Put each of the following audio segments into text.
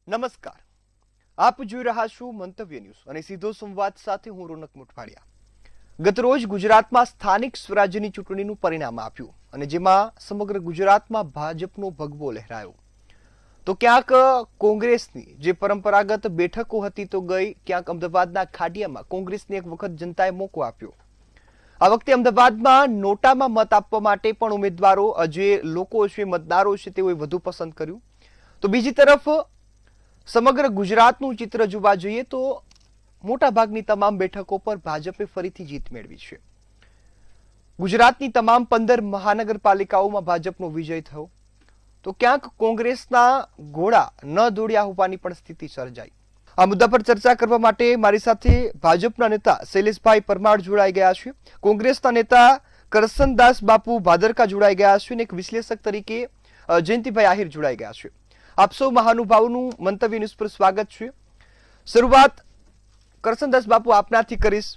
નમસ્કાર. આપ જોઈ રહ્યા છો મંતવ્ય ન્યૂઝ અને સીધો સંવાદ સાથે હું રોનક મોટવાડિયા. ગતરોજ ગુજરાતમાં સ્થાનિક સ્વરાજ્યની ચૂંટણીનું પરિણામ આપ્યું અને જેમાં સમગ્ર ગુજરાતમાં ભાજપનો ભગવો લહેરાયો. તો ક્યાંક કોંગ્રેસની જે પરંપરાગત બેઠકો હતી તો ગઈ, ક્યાંક અમદાવાદના ખાડિયામાં કોંગ્રેસને એક વખત જનતાએ મોકો આપ્યો. આ વખતે અમદાવાદમાં નોટામાં મત આપવા માટે પણ ઉમેદવારો, જે લોકો છે, મતદારો છે, તેઓએ વધુ પસંદ કર્યું. તો બીજી તરફ સમગ્ર ગુજરાતનું ચિત્ર જોવા જઈએ તો મોટાભાગની તમામ બેઠકો પર ભાજપે ફરીથી જીત મેળવી છે. ગુજરાતની તમામ 15 મહાનગરપાલિકાઓમાં ભાજપનો વિજય થયો. તો ક્યાંક કોંગ્રેસના ઘોડા ન દોડ્યા હોવાની પણ સ્થિતિ સર્જાઈ. આ મુદ્દા પર ચર્ચા કરવા માટે મારી સાથે ભાજપના નેતા શૈલેષભાઈ પરમાર જોડાઈ ગયા છે, કોંગ્રેસના નેતા કરસનદાસ બાપુ ભાદરકા જોડાઈ ગયા છે અને એક વિશ્લેષક તરીકે જયંતિભાઈ આહિર જોડાઈ ગયા છે. આપ સૌ મહાનુભાવોનું મંતવ્ય ન્યૂઝ પર સ્વાગત છે. શરૂઆત કરસનદાસ બાપુ આપનાથી કરીશ.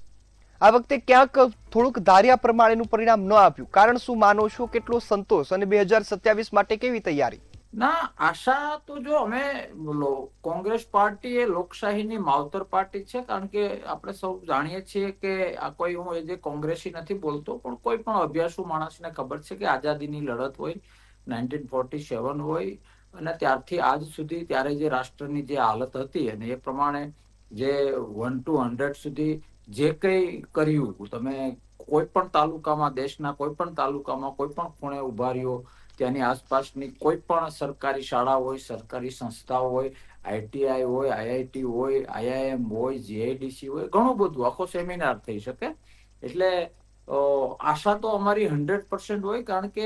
આ વખતે ક્યાંક થોડુંક ધાર્યા પ્રમાણેનું પરિણામ ન આપ્યું, કારણ શું માનો છો? કેટલો સંતોષ અને 2027 માટે કેવી તૈયારી? ના, આશા તો જો અમે કોંગ્રેસ પાર્ટી એ લોકશાહીની માવતર પાર્ટી છે, કારણ કે આપણે સૌ જાણીએ છીએ કે આ કોઈ, હું એ જે કોંગ્રેસી નથી બોલતો, પણ કોઈ પણ અભ્યાસુ માણસને ખબર છે કે આઝાદીની લડત હોય, 1947 હોય અને ત્યારથી આજ સુધી, ત્યારે જે રાષ્ટ્રની જે હાલત હતી અને એ પ્રમાણે જે 1 to 100 સુધી જે કંઈ કર્યું, તમે કોઈ પણ તાલુકામાં, દેશના કોઈ પણ તાલુકામાં, કોઈ પણ ખૂણે ઉભા રહ્યો, ત્યાંની આસપાસની કોઈ પણ સરકારી શાળા હોય, સરકારી સંસ્થાઓ હોય, આઈટીઆઈ હોય, આઈઆઈટી હોય, આઈઆઈએમ હોય, જીઆઈડીસી હોય, ઘણું બધું, આખો સેમિનાર થઈ શકે. એટલે આશા તો અમારી 100% હોય, કારણ કે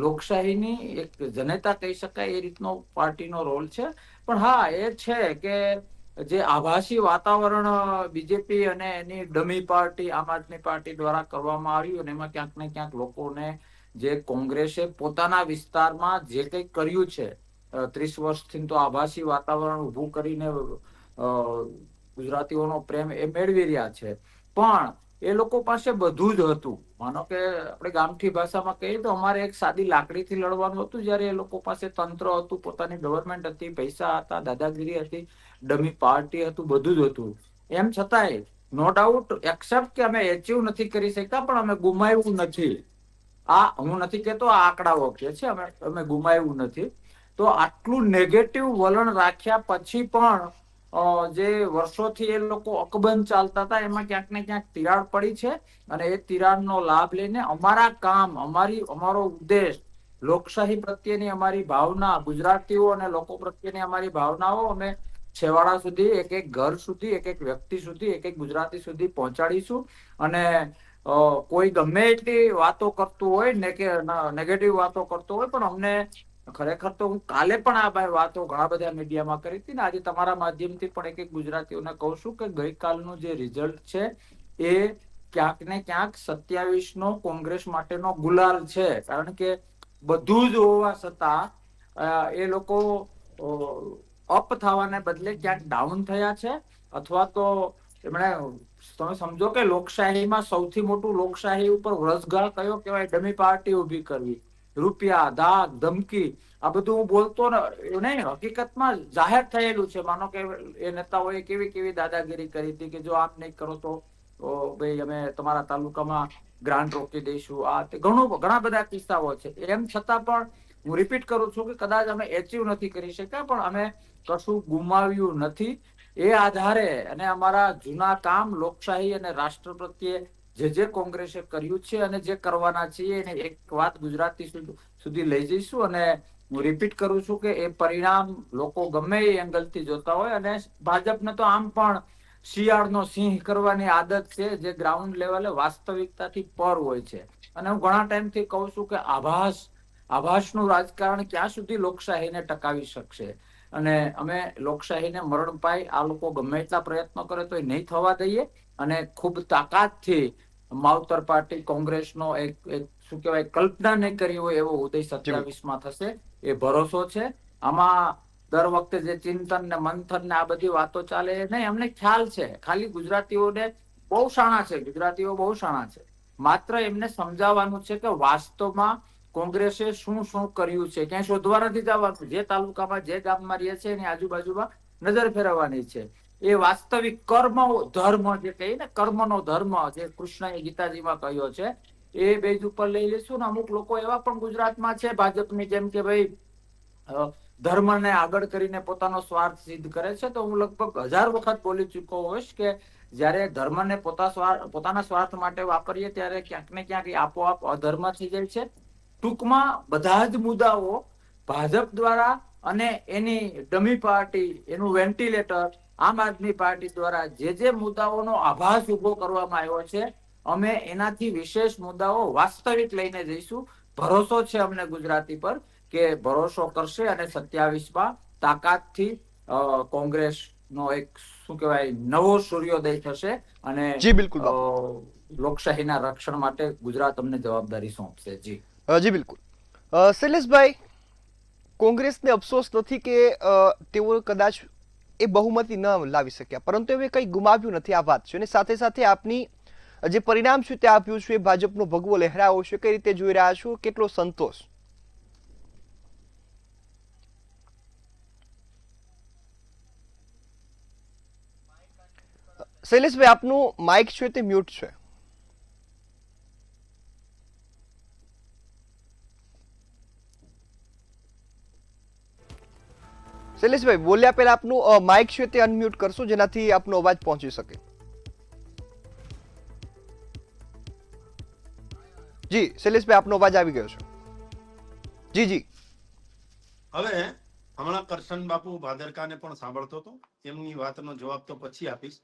લોકશાહીની એક જનેતા કહી શકાય એ રીતનો પાર્ટીનો રોલ છે. પણ હા, એ છે કે જે આભાસી વાતાવરણ બીજેપી અને એની ડમી પાર્ટી આમ આદમી પાર્ટી દ્વારા કરવામાં આવ્યું, અને એમાં ક્યાંક ને ક્યાંક લોકોને જે કોંગ્રેસે પોતાના વિસ્તારમાં જે કંઈ કર્યું છે 30 વર્ષથી, તો આભાસી વાતાવરણ ઊભું કરીને ગુજરાતીઓનો પ્રેમ એ મેળવી રહ્યા છે. પણ એ લોકો પાસે બધું જ હતું. માનો કે આપણે ગામઠી ભાષામાં કહીએ તો અમારે એક સાદી લાકડીથી લડવાનું હતું, જ્યારે એ લોકો પાસે તંત્ર હતું, પોતાની ગવર્મેન્ટ હતી, પૈસા હતા, દાદાગીરી હતી, ડમી પાર્ટી હતું, બધું જ હતું. એમ છતાંય નો ડાઉટ એક્સેપ્ટ કે અમે એચીવ નથી કરી શકતા, પણ અમે ગુમાવ્યું નથી. આ હું નથી કહેતો, આ આંકડાઓ કે છે અમે ગુમાવ્યું નથી. તો આટલું નેગેટિવ વલણ રાખ્યા પછી પણ જે વર્ષોથી એ લોકો અકબંધ ચાલતા હતા, એમાં ક્યાંક ને ક્યાંક તિરાડ પડી છે. અને એ તિરાડનો લાભ લઈને અમારા કામ, અમારો ઉદ્દેશ, લોકશાહી પ્રત્યેની અમારી ભાવના, ગુજરાતીઓ અને લોકો પ્રત્યેની અમારી ભાવનાઓ અમે છેવાડા સુધી, એક એક ઘર સુધી, એક એક વ્યક્તિ સુધી, એક એક ગુજરાતી સુધી પહોંચાડીશું. અને કોઈ ગમે એટલી વાતો કરતું હોય ને, કે નેગેટિવ વાતો કરતો હોય, પણ અમને ખરેખર તો, હું કાલે પણ આ વાતો ઘણા બધા મીડિયામાં કરી હતી ને આજે તમારા માધ્યમથી પણ એક એક ગુજરાતીઓને કહું છું કે ગઈકાલનું જે રિઝલ્ટ છે એ ક્યાંક ને ક્યાંક 27નો કોંગ્રેસ માટેનો ગુલાલ છે. કારણ કે બધું જ હોવા છતાં એ લોકો અપ થવાને બદલે ક્યાંક ડાઉન થયા છે. અથવા તો એમણે, તમે સમજો કે લોકશાહીમાં સૌથી મોટું, લોકશાહી ઉપર વ્રજગાળ કયો કહેવાય? ડમી પાર્ટી ઉભી કરવી, રૂપિયા, ધાક, ધમકી, આ બધું હું બોલતો નહીં, હકીકતમાં જાહેર થયેલું છે. માનો કે એ નેતાઓએ કેવી કેવી દાદાગીરી કરી હતી કે જો આમ નહીં કરો તો ભાઈ અમે તમારા તાલુકામાં ગ્રાન્ટ રોકી દઈશું. આ ઘણા બધા કિસ્સાઓ છે. એમ છતાં પણ હું રિપીટ કરું છું કે કદાચ અમે એચીવ નથી કરી શક્યા, પણ અમે કશું ગુમાવ્યું નથી. એ આધારે અને અમારા જૂના કામ, લોકશાહી અને રાષ્ટ્ર પ્રત્યે જે કોંગ્રેસે કર્યું છે અને જે કરવાના છીએ, એને એક વાત ગુજરાતી સુધી લઈ જઈશું. અને હું રિપીટ કરું છું કે એ પરિણામ લોકો ગમે એ એંગલથી જોતા હોય, અને ભાજપને તો આમ પણ શિયાળનો સિંહ કરવાની આદત છે, જે ગ્રાઉન્ડ લેવલે વાસ્તવિકતાથી પર હોય છે. અને હું ઘણા ટાઈમથી કહું છું કે આભાસનું રાજકારણ ક્યાં સુધી લોકશાહીને ટકાવી શકશે? અને અમે લોકશાહીને મરણ પાય, આ લોકો ગમે એટલા પ્રયત્નો કરે તો એ નહીં થવા દઈએ. અને ખૂબ તાકાતથી માવતર પાર્ટી કોંગ્રેસનો એક શું કહેવાય, કલ્પના નહીં કરી હોય એવો ઉદય 27માં થશે, એ ભરોસો છે. આમાં દર વખતે જે ચિંતન ને મંથન ને આ બધી વાતો ચાલે નહીં, અમને ખ્યાલ છે. ખાલી ગુજરાતીઓને બહુ શાણા છે, ગુજરાતીઓ બહુ શાણા છે. માત્ર એમને સમજાવવાનું છે કે વાસ્તવમાં કોંગ્રેસે શું શું કર્યું છે ક્યાંય શોધવા નથી જવાનું. જે તાલુકામાં જે ગામમાં રહે છે એની આજુબાજુમાં નજર ફેરવવાની છે. એ વાસ્તવિક કર્મ ધર્મ જે કહીએ ને, કર્મનો ધર્મ જે કૃષ્ણએ ગીતાજીમાં કહ્યો છે, એ બેઝ ઉપર લઈ લઈશું ને. અમુક લોકો એવા પણ ગુજરાતમાં છે ભાજપની જેમ કે ભાઈ ધર્મને આગળ કરીને પોતાનો સ્વાર્થ સિદ્ધ કરે છે. તો હું લગભગ 1000 વખત બોલી ચૂક્યો હોઈશ કે જયારે ધર્મને પોતાના સ્વાર્થ માટે વાપરીએ ત્યારે ક્યાંક ને ક્યાંક આપોઆપ અધર્મ થઈ જાય છે. ટૂંકમાં બધા જ મુદ્દાઓ ભાજપ દ્વારા અને એની ડમી પાર્ટી, એનું વેન્ટિલેટર આમ આદમી પાર્ટી દ્વારા જે મુદ્દાઓનો આભાસ ઉભો કરવામાં આવ્યો છે, અમે એનાથી વિશેષ મુદ્દાઓ વાસ્તવિક લઈને જઈશું. ભરોસો છે અમને ગુજરાતી પર કે ભરોસો કરશે અને 27માં તાકાતથી કોંગ્રેસનો એક શું કહેવાય નવો સૂર્યોદય થશે અને જી બિલકુલ બાપુ. લોકશાહીના રક્ષણ માટે ગુજરાત અમને જવાબદારી સોંપશે. જી જી બિલકુલ. શૈલેષભાઈ, કોંગ્રેસને અફસોસ નથી કે તેઓ કદાચ એ બહુમતી ન લાવી શક્યા, પરંતુ હવે કંઈ ગુમાવ્યું નથી, આ વાત છે. અને સાથે સાથે આપની જે પરિણામ છે તે આપ્યું છે, ભાજપનો ભગવો લહેરાવો છે, કઈ રીતે જોઈ રહ્યા છો, કેટલો સંતોષ? શૈલેષભાઈ, આપનું માઇક છે તે મ્યુટ છે. શૈલેષભાઈ, બોલ્યા પહેલા આપનું માઇક છે તે અનમ્યુટ કરશો, જેનાથી આપનો અવાજ પહોંચી શકે. જી શૈલેષભાઈ, આપનો અવાજ આવી ગયો છે. જી જી. હવે હમણાં કરશન બાપુ ભાદરકાને પણ સાંભળતો હતો, એમની વાતનો જવાબ તો પછી આપીશ.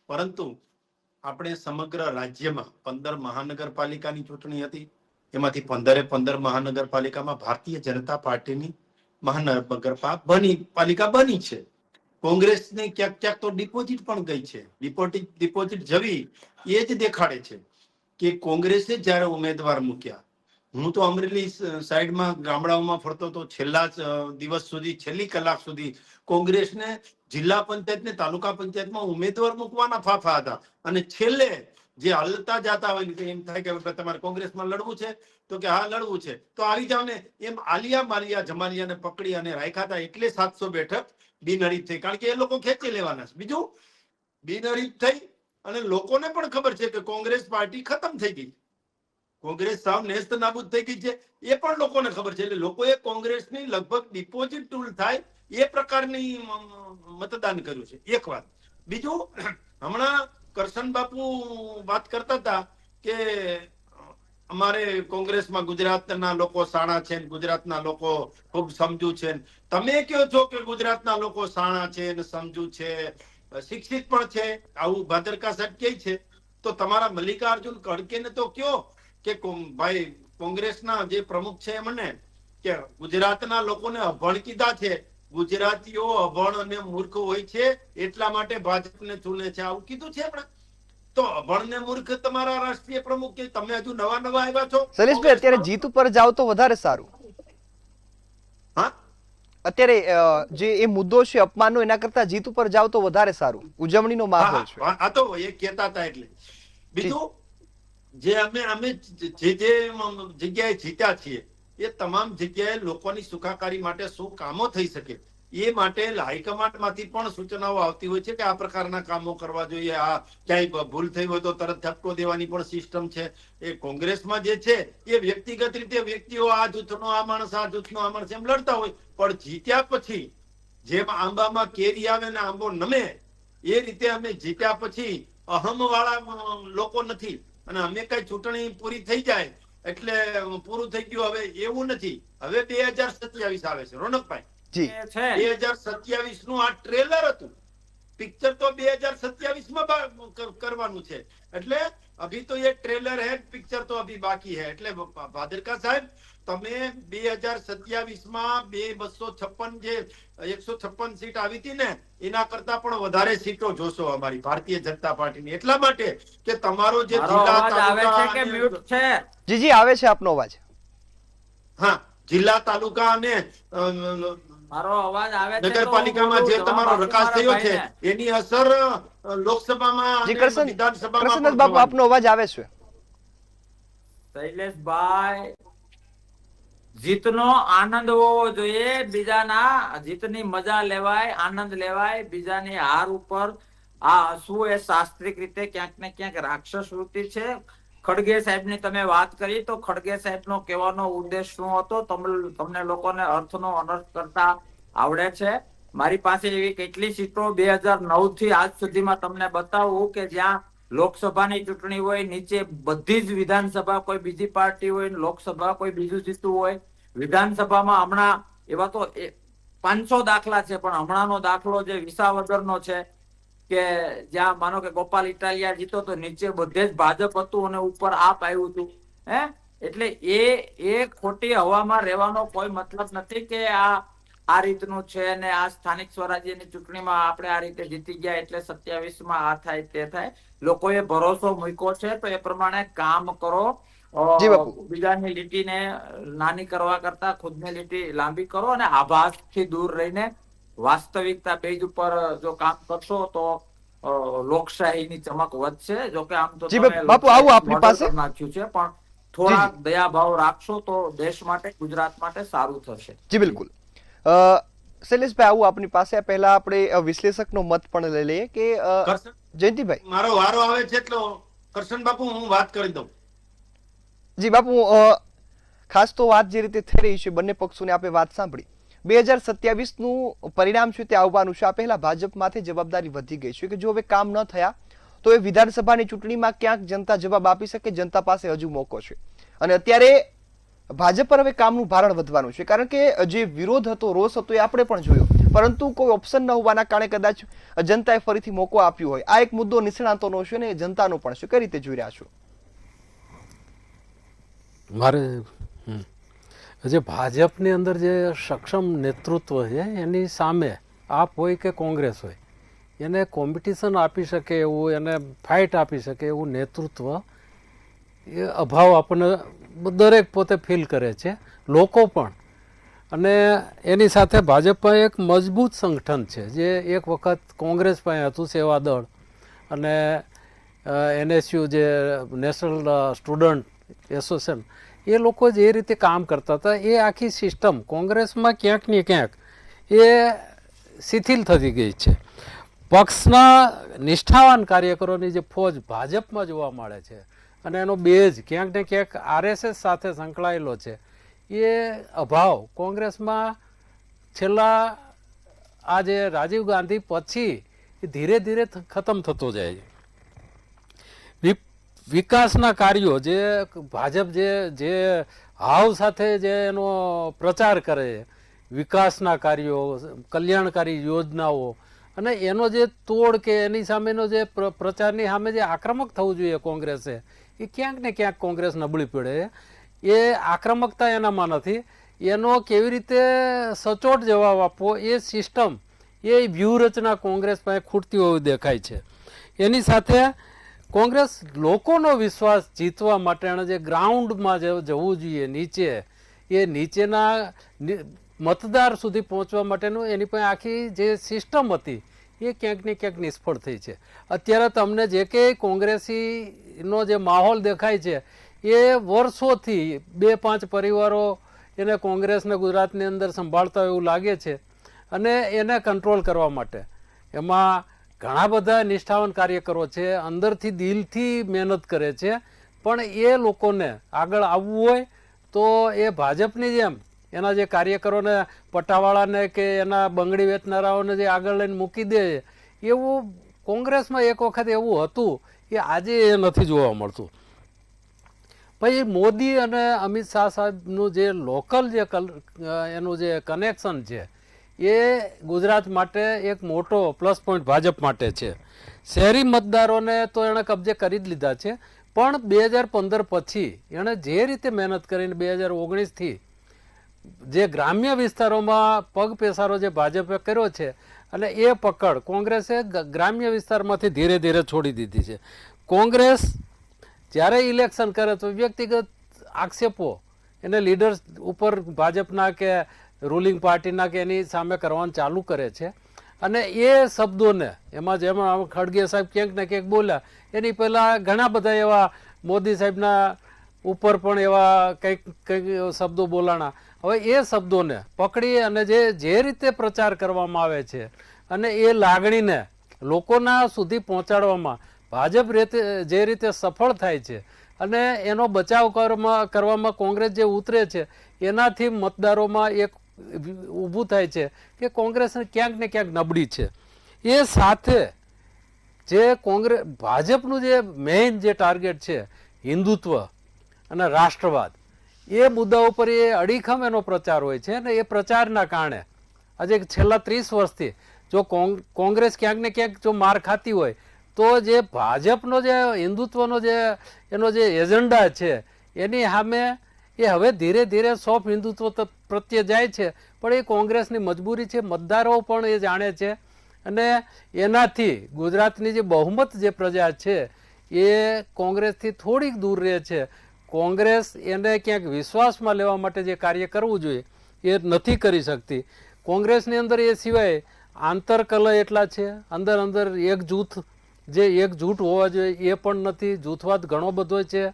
પરંતુ આપણે સમગ્ર રાજ્યમાં 15 મહાનગરપાલિકાની ચૂંટણી હતી. એમાંથી 15 મહાનગરપાલિકામાં ભારતીય જનતા પાર્ટીની મહાનગરપાલિકા બની છે. કોંગ્રેસને ક્યાંક ક્યાંક તો ડિપોઝિટ પણ ગઈ છે. ડિપોઝિટ જવી એ જ દેખાડે છે કે કોંગ્રેસે જયારે ઉમેદવાર મૂક્યા, હું તો અમરેલી સાઈડમાં ગામડાઓમાં ફરતો તો છેલ્લા દિવસ સુધી, છેલ્લી કલાક સુધી કોંગ્રેસને જિલ્લા પંચાયત ને તાલુકા પંચાયતમાં ઉમેદવાર મૂકવાના ફાફા હતા. અને છેલ્લે જે હલતા જતા હોય એમ થાય કે તમારે કોંગ્રેસમાં લડવું છે, તો કે હા લડવું છે તો આવી જાવ ને, એમ આલિયા માલિયા જમાલિયાને પકડી અને રાખ્યા હતા. એટલે 700 બેઠક બિનહરીફ થઈ, કારણ કે એ લોકો ખેંચી લેવાના છે. બીજું બિનહરીફ થઈ અને લોકોને પણ ખબર છે કે કોંગ્રેસ પાર્ટી ખતમ થઈ ગઈ, કોંગ્રેસ સાવ નેસ્ત નાબૂદ થઈ ગઈ છે, એ પણ લોકોને ખબર છે. એટલે લોકોએ કોંગ્રેસની લગભગ ડિપોઝિટ ટૂલ થાય એ પ્રકારની મતદાન કર્યું છે. એક વાત. બીજું, હમણાં કરશન બાપુ વાત કરતા હતા કે અમારે કોંગ્રેસમાં ગુજરાતના લોકો શાણા છે, ગુજરાતના લોકો ખૂબ સમજુ છે. તમે કહો છો કે ગુજરાતના લોકો શાણા છે ને સમજુ છે, શિક્ષિત પણ છે, આવું ભાદરકા સાહેબ કહે છે. તો તમારા મલ્લિકાર્જુન ખડગેને તો કયો કે ભાઈ કોંગ્રેસના જે પ્રમુખ છે એમને કે ગુજરાતના લોકોને અભણ કીધા છે, ગુજરાતીઓ અભણ અને મૂર્ખ હોય છે એટલા માટે ભાજપને ચૂને છે, આવું કીધું છે આપણે. તો અભણ ને મૂર્ખ તમારા રાષ્ટ્રીય પ્રમુખ કે તમે હજુ નવા આવ્યા છો? શૈલેષભાઈ, અત્યારે જીત ઉપર જાવ તો વધારે સારું. હા, અત્યારે જે એ મુદ્દો છે અપમાનનો, એના કરતા જીત ઉપર જાવ તો વધારે સારું, ઉજવણીનો માહોલ છે. આ તો એ કહેતા હતા. એટલે બીજું, જે અમે જે જગ્યાએ જીત્યા છીએ એ તમામ જગ્યાએ લોકોની સુખાકારી માટે શું કામો થઈ શકે એ માટે હાઈકમાન્ડ માંથી પણ સૂચનાઓ આવતી હોય છે કે આ પ્રકારના કામો કરવા જોઈએ, આ ક્યાંય ભૂલ થઈ હોય તો તરત ઠપકો દેવાની પણ સિસ્ટમ છે. એ કોંગ્રેસમાં જે છે એ વ્યક્તિગત રીતે વ્યક્તિઓ આ જૂથનો આ માણસ, આ જૂથનો આ માણસ એમ લડતા હોય, પણ જીત્યા પછી જેમ આંબામાં કેરી આવે ને આંબો નમે, એ રીતે અમે જીત્યા પછી અહમ વાળા લોકો નથી. અને અમે કઈ ચૂંટણી પૂરી થઈ જાય એટલે પૂરું થઈ ગયું, હવે એવું નથી. હવે 2027 આવે છે રોનકભાઈ. 2027 નું આ ટ્રેલર હતું, પિક્ચર તો 2027 માં કરવાનું છે. એટલે અભી તો ये ट्रेलर है, पिक्चर तो अभी बाकी है. એટલે ભાદરકા સાહેબ, તમે 2027 માં 256 જે 156 સીટ આવી હતી ને એના કરતા પણ વધારે સીટો જોશો અમારી ભારતીય જનતા પાર્ટીની. એટલા માટે કે તમારો જે જિલ્લા તાલુકા કે મ્યુટ છે. જી જી, આવે છે આપનો અવાજ. હા, જિલ્લા તાલુકા અને મારો અવાજ આવે છે? નગરપાલિકામાં જે તમારો રકાસ થયો છે એની અસર લોકસભામાં જી અને વિધાનસભામાં કરશન બાપુ, આપનો અવાજ આવે છે. શૈલેષભાઈ, જીતનો આનંદ હોવો જોઈએ, બીજાના જીતની મજા લેવાય, આનંદ લેવાય, બીજાની હાર ઉપર આ હસવું એ શાસ્ત્રીય રીતે ક્યાંક ને ક્યાંક રાક્ષસ વૃત્તિ છે. ખડગે સાહેબની તમે વાત કરી તો ખડગે સાહેબનો કહેવાનો ઉદ્દેશ શું હતો તમને લોકોને અર્થનો અનર્થ કરતા આવડે છે. મારી પાસે એવી કેટલી સીટો 2009 થી આજ સુધીમાં તમને બતાવું કે જ્યાં લોકસભાની ચૂંટણી હોય, નીચે બધી જ વિધાનસભા કોઈ બીજી પાર્ટી હોય, લોકસભા કોઈ બીજું જીતું હોય, વિધાનસભામાં હમણાં એવા તો 500 દાખલા છે, પણ હમણાંનો દાખલો જે વિસાવદરનો છે કે જ્યાં માનો કે ગોપાલ ઇટાલિયા જીતો તો નીચે બધે જ ભાજપ હતું અને ઉપર આપ આવ્યું હતું. એટલે એ ખોટી હવામાં રહેવાનો કોઈ મતલબ નથી કે આ રીતનું છે ને આ સ્થાનિક સ્વરાજ્યની ચૂંટણીમાં આપણે આ રીતે જીતી ગયા એટલે 27માં આ થાય તે થાય. લોકોએ ભરોસો મૂક્યો છે તો એ પ્રમાણે કામ કરો. જી બાપુ. બીજાની લીટીને નાની કરવા કરતા ખુદની લીટી લાંબી કરો અને આભાસથી દૂર રહીને વાસ્તવિકતા બેઝ ઉપર જો કામ કરશો તો લોકશાહીની ચમક વધશે. જો કે આમ તો જી બાપુ, આવું આપની પાસે નાખ્યું છે, પણ થોડા દયાભાવ રાખશો તો દેશ માટે, ગુજરાત માટે સારું થશે. જી બિલકુલ. શૈલેષભાઈ, આવું આપની પાસે. પહેલા આપણે વિશ્લેષકનો મત પણ લઈ લઈએ કે જયંતિભાઈ, મારો વારો આવે છે એટલે કરશન બાપુ હું વાત કરી દઉં. જી બાપુ, ખાસ તો વાત જે રીતે થઈ રહી છે, બંને પક્ષોને આપણે વાત સાંભળી. 2027નું પરિણામ છે તે આવવાનું છે. આ પહેલા ભાજપ માથે જવાબદારી વધી ગઈ છે કે જો હવે કામ ન થયા તો એ વિધાનસભાની ચૂંટણીમાં ક્યાંક જનતા જવાબ આપી શકે. જનતા પાસે હજુ મોકો છે અને અત્યારે ભાજપ પર હવે કામનું ભારણ વધવાનું છે, કારણ કે જે વિરોધ હતો, રોષ હતો, એ આપણે પણ જોયો, પરંતુ કોઈ ઓપ્શન ન હોવાના કારણે કદાચ જનતાએ ફરીથી મોકો આપ્યો હોય. આ એક મુદ્દો નિષ્ણાતોનો છે ને જનતાનો પણ છે. કઈ રીતે જોઈ રહ્યા છો? મારે જે ભાજપની અંદર જે સક્ષમ નેતૃત્વ છે એની સામે આપ હોય કે કોંગ્રેસ હોય, એને કોમ્પિટિશન આપી શકે એવું, એને ફાઇટ આપી શકે એવું નેતૃત્વ એ અભાવ આપણને દરેક પોતે ફીલ કરે છે, લોકો પણ. અને એની સાથે ભાજપમાં એક મજબૂત સંગઠન છે જે એક વખત કોંગ્રેસ પાસે હતું, સેવાદળ અને NSU જે નેશનલ સ્ટુડન્ટ એસોસિએશન, એ લોકો જે રીતે કામ કરતા હતા એ આખી સિસ્ટમ કોંગ્રેસમાં ક્યાંક ને ક્યાંક એ શિથિલ થતી ગઈ છે. પક્ષના નિષ્ઠાવાન કાર્યકરોની જે ફોજ ભાજપમાં જોવા મળે છે અને એનો બેઝ ક્યાંક ને ક્યાંક RSS સાથે સંકળાયેલો છે, એ અભાવ કોંગ્રેસમાં છેલ્લા આ જે રાજીવ ગાંધી પછી ધીરે ધીરે ખતમ થતો જાય છે. વિકાસના કાર્યો જે ભાજપ જે હાવ સાથે જે એનો પ્રચાર કરે, વિકાસના કાર્યો, કલ્યાણકારી યોજનાઓ, અને એનો જે તોડ કે એની સામેનો જે પ્રચારની સામે જે આક્રમક થવું જોઈએ કોંગ્રેસે, એ ક્યાંક ને ક્યાંક કોંગ્રેસ નબળી પડે. એ આક્રમકતા એનામાં નથી, એનો કેવી રીતે સચોટ જવાબ આપવો એ સિસ્ટમ, એ વ્યૂહરચના કોંગ્રેસ પાસે ખૂટતી હોવી દેખાય છે. એની સાથે કોંગ્રેસ લોકોનો વિશ્વાસ જીતવા માટે જે ગ્રાઉન્ડમાં જવું જોઈએ, નીચે, એ નીચેના મતદાર સુધી પહોંચવા માટેનું એની પાસે આખી જે સિસ્ટમ હતી એ ક્યાંક ને ક્યાંક નિષ્ફળ થઈ છે. અત્યારે તમને જે કંઈ કોંગ્રેસીનો જે માહોલ દેખાય છે એ વર્ષોથી 2-5 પરિવારો એને કોંગ્રેસને ગુજરાતની અંદર સંભાળતા એવું લાગે છે, અને એને કંટ્રોલ કરવા માટે એમાં ઘણા બધા નિષ્ઠાવાન કાર્યકરો છે, અંદરથી દિલથી મહેનત કરે છે, પણ એ લોકોને આગળ આવવું હોય તો એ ભાજપની જેમ એના જે કાર્યકરોને, પટાવાળાને કે એના બંગડી વેચનારાઓને જે આગળ લઈને મૂકી દે, એવું કોંગ્રેસમાં એક વખત એવું હતું કે આજે એ નથી જોવા મળતું. પછી મોદી અને અમિત શાહ સાહેબનું જે લોકલ જે એનું જે કનેક્શન છે એ ગુજરાત માટે એક મોટો પ્લસ પોઈન્ટ ભાજપ માટે છે. શહેરી મતદારોને તો એણે કબજે કરી જ લીધા છે, પણ 2015 પછી એણે જે રીતે મહેનત કરીને 2019થી જે ગ્રામ્ય વિસ્તારોમાં પગ પેસારો જે ભાજપે કર્યો છે, અને એ પકડ કોંગ્રેસે ગ્રામ્ય વિસ્તારમાંથી ધીરે ધીરે છોડી દીધી છે. કોંગ્રેસ જ્યારે ઇલેક્શન કરે તો વ્યક્તિગત આક્ષેપો એને લીડર્સ ઉપર ભાજપના કે રૂલિંગ પાર્ટીના કે એની સામે કરવાનું ચાલુ કરે છે, અને એ શબ્દોને એમાં જેમાં ખડગે સાહેબ ક્યાંક ને ક્યાંક બોલ્યા, એની પહેલાં ઘણા બધા એવા મોદી સાહેબના ઉપર પણ એવા કંઈક શબ્દો બોલાણા. હવે એ શબ્દોને પકડી અને જે રીતે પ્રચાર કરવામાં આવે છે અને એ લાગણીને લોકોના સુધી પહોંચાડવામાં ભાજપ જે રીતે સફળ થાય છે અને એનો બચાવ કરવામાં કોંગ્રેસ જે ઉતરે છે એનાથી મતદારોમાં એક ઊભું થાય છે કે કોંગ્રેસ ક્યાંક ને ક્યાંક નબળી છે. એ સાથે જે ભાજપનું જે મેઇન જે ટાર્ગેટ છે હિન્દુત્વ અને રાષ્ટ્રવાદ, એ મુદ્દા ઉપર એ અડીખમ એનો પ્રચાર હોય છે અને એ પ્રચારના કારણે આજે છેલ્લા 30 વર્ષથી જો કોંગ્રેસ ક્યાંક ને ક્યાંક જો માર ખાતી હોય તો જે ભાજપનો જે હિન્દુત્વનો જે એનો જે એજન્ડા છે એની સામે એ હવે ધીરે ધીરે સોફ હિન્દુત્વ પ્રત્યે જાય છે. પણ એ કોંગ્રેસની મજબૂરી છે, મતદારો પણ એ જાણે છે અને એનાથી ગુજરાતની જે બહુમત જે પ્રજા છે એ કોંગ્રેસથી થોડીક દૂર રહે છે. કોંગ્રેસ એને ક્યાંક વિશ્વાસમાં લેવા માટે જે કાર્ય કરવું જોઈએ એ નથી કરી શકતી. કોંગ્રેસની અંદર એ સિવાય આંતરકલહ એટલા છે, અંદર એક જૂથ હોવા જોઈએ એ પણ નથી, જૂથવાદ ઘણો બધો છે.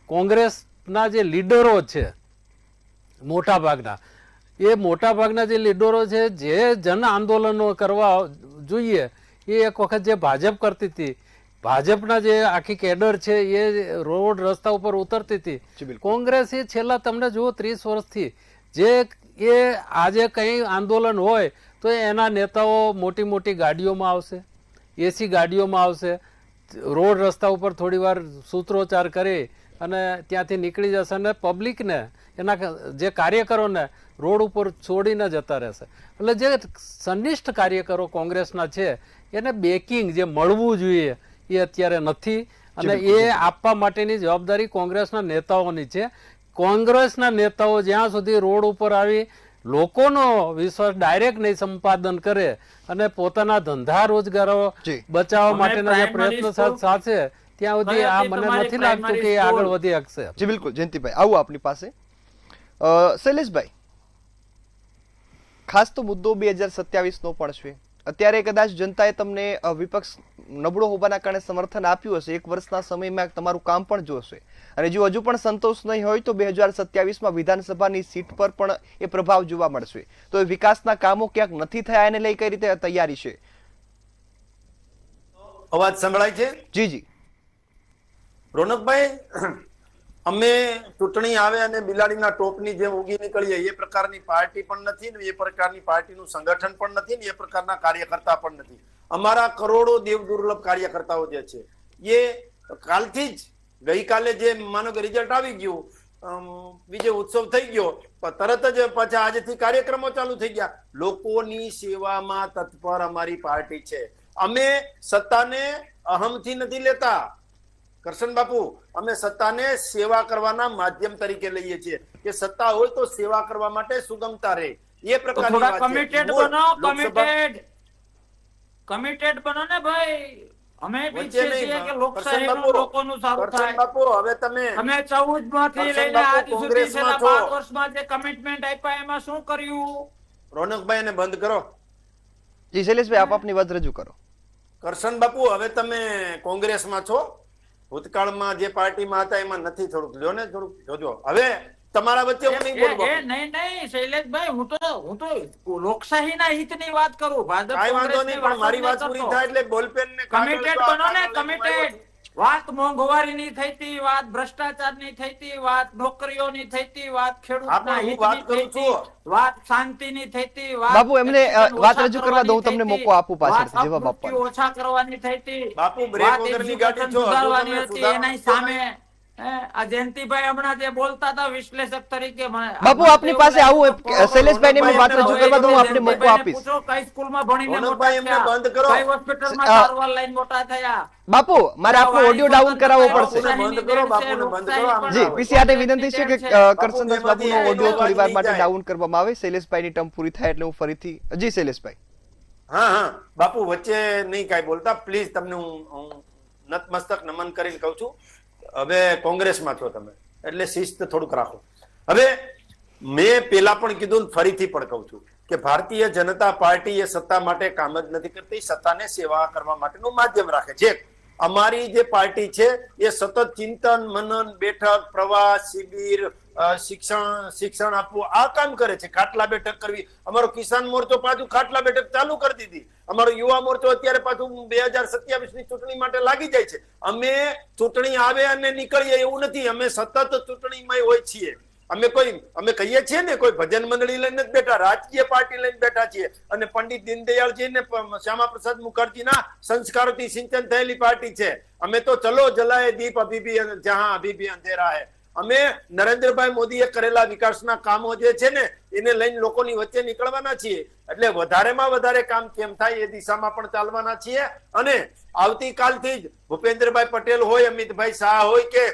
કોંગ્રેસના જે લીડરો છે મોટાભાગના જે લીડરો છે જે જન આંદોલનો કરવા જોઈએ એ એક વખત જે ભાજપ કરતી હતી, ભાજપના જે આખી કેડર છે એ રોડ રસ્તા ઉપર ઉતરતી હતી. કોંગ્રેસ એ છેલ્લા તમને જુઓ 30 વર્ષથી જે એ આજે કંઈ આંદોલન હોય તો એના નેતાઓ મોટી મોટી ગાડીઓમાં આવશે, એસી ગાડીઓમાં આવશે, રોડ રસ્તા ઉપર થોડી વાર સૂત્રોચ્ચાર કરી અને ત્યાંથી નીકળી જશે અને પબ્લિકને એના જે કાર્યકરોને રોડ ઉપર છોડીને જતા રહેશે. એટલે જે સનિષ્ઠ કાર્યકરો કોંગ્રેસના છે એને બેકિંગ જે મળવું જોઈએ એ અત્યારે નથી અને એ આપવા માટેની જવાબદારી કોંગ્રેસના નેતાઓની છે. કોંગ્રેસના નેતાઓ જ્યાં સુધી રોડ ઉપર આવી લોકોનો વિશ્વાસ ડાયરેક્ટ નહીં સંપાદન કરે અને પોતાના ધંધા રોજગારો બચાવવા માટેના જે પ્રયત્નો સાથે ત્યાં સુધી આ મને નથી લાગતું કે એ આગળ વધી શકશે. જી બિલકુલ. જયંતિભાઈ આવું આપની પાસે. શૈલેષભાઈ, ખાસ તો મુદ્દો 2027 નો પણ છે. અત્યારે કદાચ જનતાએ તમને વિપક્ષ નબળો હોવાના કારણે સમર્થન આપ્યું હશે, 1 વર્ષના સમયમાં તમારું કામ પણ જોશે અને જો હજુ પણ સંતોષ નહીં હોય તો 2027માં વિધાનસભાની સીટ પર પણ એ પ્રભાવ જોવા મળશે. તો એ વિકાસના કામો ક્યાંક નથી થયા એને લઈ કઈ રીતે તૈયારી છે? અવાજ સંભળાય છે? જી જી. રોનકભાઈ, અમે ચૂંટણી આવે અને બિલાડીના ટોપની જેમ ઉગી નીકળીએ એ પ્રકારની પાર્ટી પણ નથી ને એ પ્રકારની પાર્ટીનું સંગઠન પણ નથી ને એ પ્રકારના કાર્યકર્તા પણ નથી. અમારા કરોડો દેવ દુર્લભ કાર્યકર્તાઓ જે છે એ કાલથી જ ગઈકાલે જે માનો કે રિઝલ્ટ આવી ગયું, વિજય ઉત્સવ થઈ ગયો, તરત જ પાછા આજથી કાર્યક્રમો ચાલુ થઈ ગયા. લોકોની સેવામાં તત્પર અમારી પાર્ટી છે. અમે સત્તાને અહમથી નથી લેતા કરશન બાપુ, અમે સત્તાને સેવા કરવાના માધ્યમ તરીકે લઈએ છીએ કે સત્તા હોય તો સેવા કરવા માટે સુગમતા રહે. એ પ્રકારની વાત છે. કમિટેડ બનો ને ભાઈ. અમે ઈચ્છીએ છીએ કે લોકશાહીનું લોકોનું સારું થાય. બાપુ હવે તમે 14 માંથી લઈને આજ સુધી છેલ્લા 5 વર્ષમાં જે કમિટમેન્ટ આપ્યા એમાં શું કર્યું? રોનકભાઈ એને બંધ કરો. જી શૈલેષભાઈ, આપ આપની વાત રજૂ કરો. કરશન બાપુ, હવે તમે કોંગ્રેસમાં છો, ભૂતકાળમાં જે પાર્ટીમાં હતા એમાં નથી. થોડુંક જો ને, થોડુંક જોજો. હવે તમારા વચ્ચે હું નહીં બોલું. નહીં શૈલેષભાઈ, હું તો લોકશાહીના હિતની વાત કરું. ભાજપ કાંઈ વાંધો નહીં, પણ મારી વાત પૂરી થાય એટલે બોલપેન ને કમિટેડ બનો ને. કમિટેડ વાત મોંઘવારીની થઈતી, વાત ભ્રષ્ટાચારની થઈતી, વાત નોકરીઓની થઈતી, વાત ખેડૂતના હિતની થઈતી, વાત શાંતિની થઈતી, વાત બાપુ એમને વાત રજૂ કરવા દઉં, તમને મોકો આપું પાછળથી જવાબ આપવાનો. ઓછા કરવાની થઈતી, બાપુ બ્રેક વગરની ગાડી છો, સુધારવાની હતી એની સામે આ જયંતિભાઈ હમણાં જે બોલતા હતા વિશ્લેષક તરીકે, બાપુ આપની પાસે આવું શૈલેષભાઈ ની વાત રજૂ કરવા દઉં, આપને મોકો આપીશ. પૂછો કઈ સ્કૂલમાં ભણીને મોટા એમને થયા, બંધ કરો. કઈ હોસ્પિટલમાં સારવાર લઈને મોટા થયા. બાપુ મારે આપનો ઓડિયો ડાઉન કરાવવો પડશે. બંધ કરો, બાપુને બંધ કરો. જી પીસીઆરને વિનંતી છે કે કરશનદાસ બાપુનો ઓડિયો થોડી વાર માટે ડાઉન કરવામાં આવે. શૈલેષભાઈની ટર્મ પૂરી થાય એટલે હું ફરીથી. જી શૈલેષભાઈ. હા બાપુ, વચ્ચે નહીં કાંઈ બોલતા પ્લીઝ. તમને હું નતમસ્તક નમન કરીને કહું છું. હવે કોંગ્રેસમાં છો તમે એટલે શિસ્ત થોડુંક રાખો. હવે મેં પેલા પણ કીધું ફરીથી પણ કહું છું કે ભારતીય જનતા પાર્ટી એ સત્તા માટે કામ જ નથી કરતી, સત્તાને સેવા કરવા માટેનું માધ્યમ રાખે છે. અમારી જે પાર્ટી છે એ સતત ચિંતન મનન બેઠક પ્રવાસ શિબિર શિક્ષણ આપવું આ કામ કરે છે. ખાટલા બેઠક કરવી, અમારો કિસાન મોરચો પાછું ખાટલા બેઠક ચાલુ કરી દીધી. અમારો યુવા મોરચો અત્યારે પાછું 2027 ની ચૂંટણી માટે લાગી જાય છે. અમે ચૂંટણી આવે અને નીકળીએ એવું નથી, અમે સતત ચૂંટણીમાં હોય છીએ. અમે કહીએ છીએ ને કોઈ ભજન મંડળી લઈને જ બેઠા, રાજકીય પાર્ટી લઈને બેઠા છીએ. અને પંડિત દીનદયાળજી ને શ્યામા પ્રસાદ મુખર્જીના સંસ્કારોથી સિંચન થયેલી પાર્ટી છે. અમે તો ચલો જલાએ દીપ અભી ભી જહાં અભી ભી અંધેરા હૈ. અમે નરેન્દ્રભાઈ મોદીએ કરેલા વિકાસના કામો જે છે ને એને લઈને લોકોની વચ્ચે નીકળવાના છીએ. એટલે વધારેમાં વધારે કામ કેમ થાય એ દિશામાં પણ ચાલવાના છીએ. અને આવતીકાલથી જ ભૂપેન્દ્રભાઈ પટેલ હોય, અમિતભાઈ શાહ હોય કે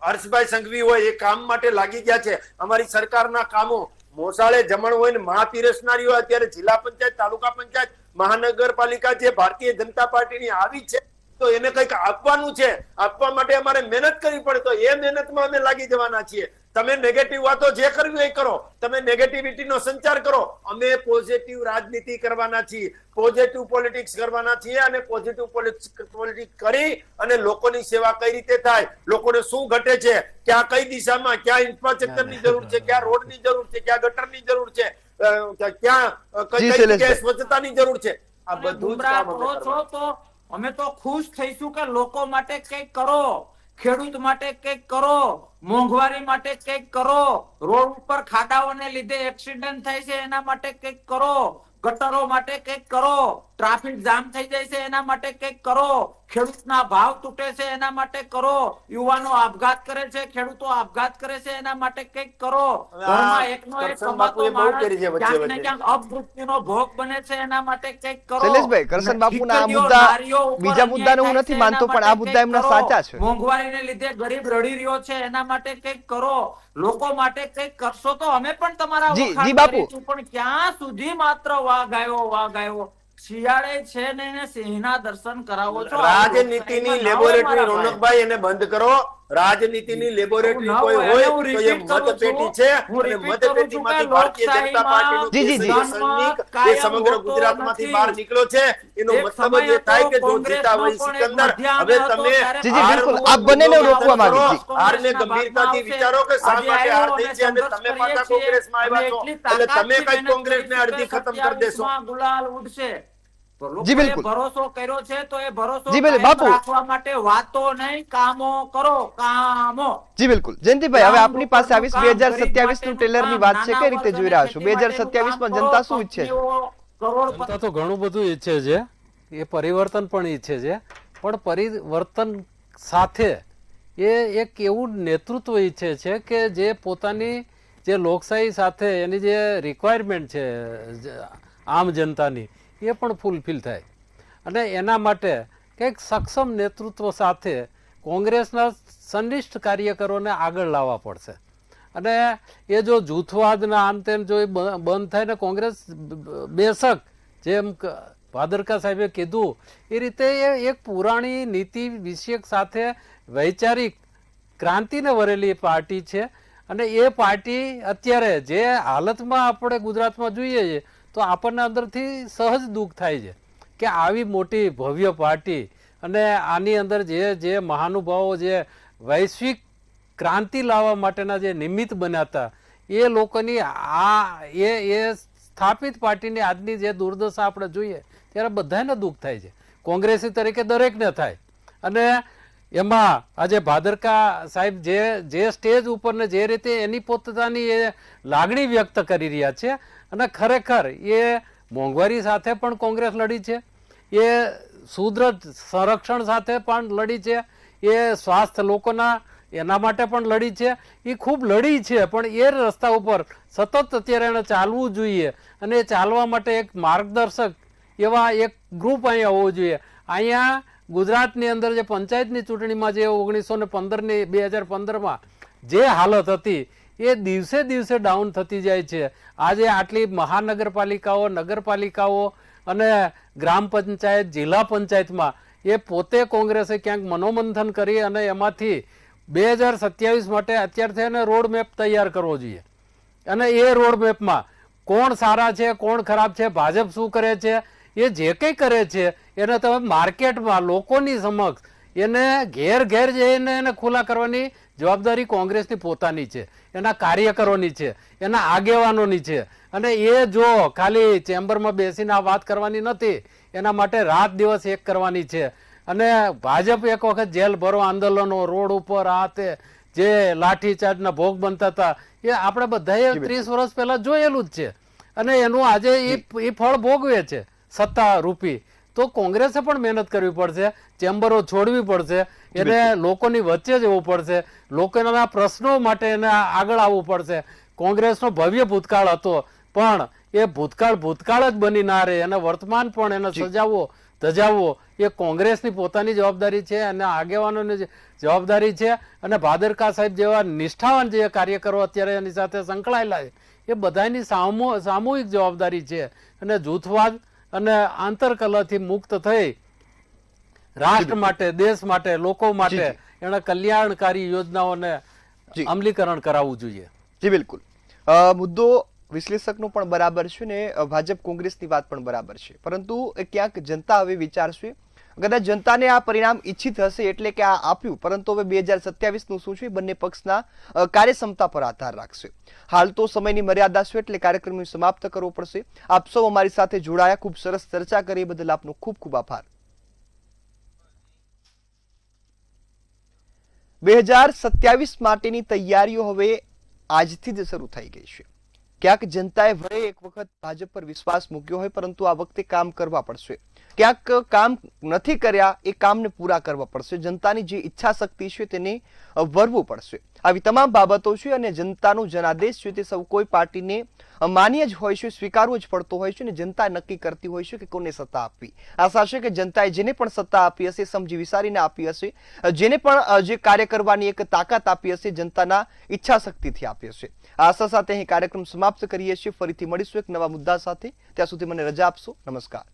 હર્ષભાઈ સંઘવી હોય એ કામ માટે લાગી ગયા છે. અમારી સરકારના કામો મોસાળે જમણ હોય ને મહાપીરસનારી હોય. અત્યારે જિલ્લા પંચાયત, તાલુકા પંચાયત, મહાનગરપાલિકા જે ભારતીય જનતા પાર્ટીની આવી છે તો એને કંઈક આપવાનું છે. આપવા માટે અમારે મહેનત કરવી પડે તો એ મહેનતમાં અમે લાગી જવાના છીએ. તમે નેગેટિવ વાતો જે કરવી હોય કરો, તમે નેગેટિવિટીનો સંચાર કરો. અમે પોઝિટિવ રાજનીતિ કરવાના છીએ, પોઝિટિવ પોલિટિક્સ કરવાના છીએ. અને પોઝિટિવ પોલિટિક્સ કરી અને લોકોની સેવા કઈ રીતે થાય, લોકોને શું ઘટે છે, ક્યાં કઈ દિશામાં ક્યાં ઇન્ફ્રાસ્ટ્રક્ચરની જરૂર છે, ક્યાં રોડની જરૂર છે, ક્યાં ગટરની જરૂર છે, ક્યાં કઈ જગ્યાએ સ્વચ્છતાની જરૂર છે, આ બધું જ કામ અમે કરવાના છીએ. અમે તો ખુશ થઈશું કે લોકો માટે કંઈક કરો, ખેડૂત માટે કંઈક કરો, મોંઘવારી માટે કંઈક કરો, રોડ ઉપર ખાડાઓને લીધે એક્સિડન્ટ થાય છે એના માટે કંઈક કરો, ગટરો માટે કંઈક કરો, ટ્રાફિક જામ થઈ જાય છે એના માટે કંઈક કરો, ખેડૂતના ભાવ તૂટે છે એના માટે કરો, યુવાનો આપઘાત કરે છે, ખેડૂતો આપઘાત કરે છે એના માટે કંઈક કરો, ઘરમાં એકનો એક કમાતો માણસ ક્યાંક ને ક્યાંક અપમૃત્યુનો ભોગ બને છે એના માટે કંઈક કરો. શૈલેષભાઈ, કરશન બાપુના આ મુદ્દા બીજા મુદ્દાને હું નથી માનતો, પણ આ મુદ્દા એમના સાચા છે. મોંઘવારીને લીધે ગરીબ રડી રહ્યો છે એના માટે કંઈક કરો, લોકો માટે કંઈક કરશો તો અમે પણ તમારા વખાણ કરીશું. પણ ક્યાં સુધી માત્ર વાઘ આવ્યો શિયાળે છે ને એને સિંહના દર્શન કરાવો છો. રાજનીતિની લેબોરેટરી રોનકભાઈ એને બંધ કરો. રાજનીતિની લેબોરેટરી કોઈ હોય તો એ મતપેટી છે અને મતપેટીમાંથી ભારતીય જનતા પાર્ટીનું સૈનિક એ સમગ્ર ગુજરાતમાંથી બહાર નીકળ્યો છે. એનો મતલબ એ થાય કે જો જીતા હોય સિકંદર, હવે તમે બિલકુલ આપ બંનેને રોકવા માંગી છે. હારને ગંભીરતાથી વિચારો કે શા માટે હાર થઈ છે અને તમે પાછા કોંગ્રેસમાં આવ્યા છો એટલે તમે કઈ કોંગ્રેસને અડધી ખતમ કરી દેશો. ગુલાલ ઉડશે. જી બિલકુલ, ભરોસો કર્યો છે તો એ ભરોસો બાપુ રાખવા માટે વાતો નહીં, કામો કરો, કામો. જી બિલકુલ. જયંતિભાઈ, હવે આપની પાસે આવીશ. 2027 નું ટ્રેલરની વાત છે, કઈ રીતે જોઈ રહ્યા છો? 2027 માં જનતા શું ઈચ્છે છે? જનતા તો ઘણું બધું ઈચ્છે છે, એ પરિવર્તન પણ ઈચ્છે છે, પણ પરિવર્તન સાથે એ એક એવું નેતૃત્વ ઈચ્છે છે કે જે પોતાની જે લોકશાહી સાથે એની જે રિક્વાયરમેન્ટ છે આમ જનતાની એ પણ ફૂલફિલ થાય. અને એના માટે કંઈક સક્ષમ નેતૃત્વ સાથે કોંગ્રેસના સંનિષ્ઠ કાર્યકરોને આગળ લાવવા પડશે. અને એ જો જૂથવાદના અંતે જો એ બંધ થાય ને કોંગ્રેસ બેશક જેમ ભાદરકા સાહેબે કીધું એ રીતે એક પુરાણી નીતિ વિષયક સાથે વૈચારિક ક્રાંતિને વરેલી પાર્ટી છે. અને એ પાર્ટી અત્યારે જે હાલતમાં આપણે ગુજરાતમાં જોઈએ છીએ તો આપણને અંદરથી સહજ દુઃખ થાય છે કે આવી મોટી ભવ્ય પાર્ટી અને આની અંદર જે મહાનુભાવો જે વૈશ્વિક ક્રાંતિ લાવવા માટેના જે નિમિત્ત બન્યા હતા એ લોકોની એ સ્થાપિત પાર્ટીની આજની જે દુર્દશા આપણે જોઈએ ત્યારે બધાને દુઃખ થાય છે. કોંગ્રેસી તરીકે દરેકને થાય. અને એમાં આજે ભાદરકા સાહેબ જે સ્ટેજ ઉપર ને જે રીતે એની પોતાની એ લાગણી વ્યક્ત કરી રહ્યા છે અને ખરેખર એ મોંઘવારી સાથે પણ કોંગ્રેસ લડી છે, એ સુદ્રઢ સંરક્ષણ સાથે પણ લડી છે, એ સ્વાસ્થ્ય લોકોના એના માટે પણ લડી છે, એ ખૂબ લડી છે. પણ એ રસ્તા ઉપર સતત અત્યારે એને ચાલવું જોઈએ અને એ ચાલવા માટે એક માર્ગદર્શક એવા એક ગ્રુપ અહીંયા હોવું જોઈએ. અહીંયા ગુજરાતની અંદર જે પંચાયતની ચૂંટણીમાં જે 1915ની 2015માં જે હાલત હતી એ દિવસે દિવસે ડાઉન થતી જાય છે. આજે આટલી મહાનગરપાલિકાઓ, નગરપાલિકાઓ અને ગ્રામ પંચાયત, જિલ્લા પંચાયતમાં એ પોતે કોંગ્રેસે ક્યાંક મનોમંથન કરી અને એમાંથી 2027 માટે અત્યારથી એને રોડ મેપ તૈયાર કરવો જોઈએ. અને એ રોડ મેપમાં કોણ સારા છે, કોણ ખરાબ છે, ભાજપ શું કરે છે એ જે કંઈ કરે છે એને તમે માર્કેટમાં લોકોની સમક્ષ એને ઘેર ઘેર જઈને એને ખુલ્લા કરવાની જવાબદારી કોંગ્રેસની પોતાની છે, એના કાર્યકરોની છે, એના આગેવાનોની છે. અને એ જો ખાલી ચેમ્બરમાં બેસીને આ વાત કરવાની નથી, એના માટે રાત દિવસ એક કરવાની છે. અને ભાજપ એક વખત જેલ ભરો આંદોલનો રોડ ઉપર આ તે જે લાઠીચાર્જના ભોગ બનતા હતા એ આપણે બધાએ 30 વર્ષ પહેલા જોયેલું જ છે. અને એનું આજે એ ફળ ભોગવે છે સત્તા રૂપી. તો કોંગ્રેસે પણ મહેનત કરવી પડશે, ચેમ્બરો છોડવી પડશે, એને લોકોની વચ્ચે જવું પડશે, લોકોના પ્રશ્નો માટે એને આગળ આવવું પડશે. કોંગ્રેસનો ભવ્ય ભૂતકાળ હતો, પણ એ ભૂતકાળ જ બની ના રહે, અને વર્તમાન પણ એને સજાવવો ધજાવવો એ કોંગ્રેસની પોતાની જવાબદારી છે અને આગેવાનોની જવાબદારી છે. અને ભાદરકા સાહેબ જેવા નિષ્ઠાવાન જે કાર્યકરો અત્યારે એની સાથે સંકળાયેલા છે એ બધાની સામૂહિક જવાબદારી છે. અને જૂથવાદ અને આંતરકલહથી મુક્ત થઈ રાષ્ટ્ર માટે, દેશ માટે, લોકો માટે એને કલ્યાણકારી યોજનાઓને અમલીકરણ કરાવવું જોઈએ. જી બિલકુલ, મુદ્દો વિશ્લેષકનો પણ બરાબર છે ને ભાજપ કોંગ્રેસની વાત પણ બરાબર છે, પરંતુ ક્યાંક જનતા હવે વિચારશે. કદાચ જનતાને આ પરિણામ ઈચ્છિત હશે એટલે કે આ આપ્યું, પરંતુ હવે 2027નું શું છે બંને પક્ષના કાર્યક્ષમતા પર આધાર રાખશે. હાલ તો સમયની મર્યાદા છે એટલે કાર્યક્રમને સમાપ્ત કરવો પડશે. આપ સૌ અમારી સાથે જોડાયા, ખૂબ સરસ ચર્ચા કરી, બદલ આપનો ખૂબ ખૂબ આભાર. 2027 માટેની તૈયારીઓ હવે આજથી જ શરૂ થઈ ગઈ છે. ક્યાંક જનતાએ વળે એક વખત ભાજપ પર વિશ્વાસ મૂક્યો હોય, પરંતુ આ વખતે કામ કરવા પડશે. ક્યાંક કામ નથી કર્યા એ કામને પૂરા કરવા પડશે. જનતાની જે ઈચ્છા શક્તિ છે તેને વરવું પડશે. આવી તમામ બાબતો છે અને જનતાનો જનાદેશ છે તે સૌ કોઈ પાર્ટીને માન્ય જ હોય છે, સ્વીકારવો જ પડતો હોય છે અને જનતા નક્કી કરતી હોય છે કે કોને સત્તા આપવી. આશા છે કે જનતાએ જેને પણ સત્તા આપી હશે સમજી વિચારીને આપી હશે, જેને પણ જે કાર્ય કરવાની એક તાકાત આપી હશે જનતાના ઈચ્છા શક્તિથી આપી હશે. આશા સાથે અહીં કાર્યક્રમ સમાપ્ત કરીએ છીએ. ફરીથી મળીશું એક નવા મુદ્દા સાથે. ત્યાં સુધી મને રજા આપશો. નમસ્કાર.